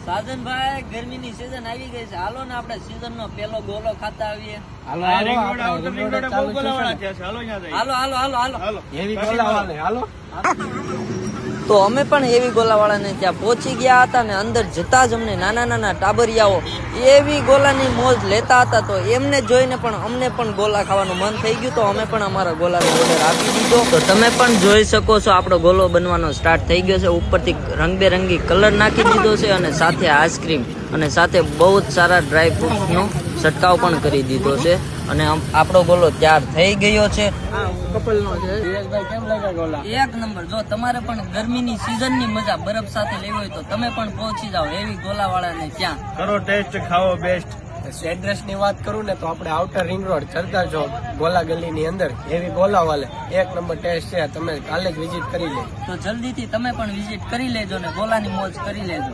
સાજનભાઈ ગરમીની સીઝન આવી ગઈ છે, હાલો ને આપણે સીઝન નો પેલો ગોલો ખાતા આવીએ. હાલો એવી ગોલાવાળા હાલો. તો અમે પણ એવી ગોલાવાળાને ત્યાં પહોંચી ગયા હતા ને અંદર જતા જ અમને નાના નાના ટાબરિયાઓ એવી ગોલાની મોજ લેતા હતા. તો એમને જોઈને પણ અમને પણ ગોલા ખાવાનું મન થઈ ગયું. તો અમે પણ અમારા ગોલાનો ઓર્ડર આપી દીધો. તો તમે પણ જોઈ શકો છો આપણો ગોલો બનવાનો સ્ટાર્ટ થઈ ગયો છે. ઉપરથી રંગબેરંગી કલર નાખી દીધો છે અને સાથે આઈસ્ક્રીમ અને સાથે બહુ જ સારા ડ્રાય ફ્રૂટ્સનો છંટકાવ પણ કરી દીધો છે. અને આપણો ગોલો તૈયાર થઈ ગયો છે. કપલનો છે. દિનેશભાઈ કેમ લાગ્યા ગોલા? એક નંબર. જો તમારે પણ ગરમીની સીઝનની મજા બરફ સાથે લેવી હોય તો તમે પણ પહોંચી જાઓ એવી ગોલાવાળાને ત્યાં. કરો ટેસ્ટ, ખાઓ બેસ્ટ. એડ્રેસ ની વાત કરું ને તો આપણે આઉટર રિંગ રોડ સરદાર ચોક ગોલા ગલી ની અંદર એવી ગોલાવાલે એક નંબર ટેસ્ટ છે. તમે કાલે જ વિઝિટ કરી લેજો. તો જલ્દીથી તમે પણ વિઝિટ કરી લેજો ને ગોલાની મોજ કરી લેજો.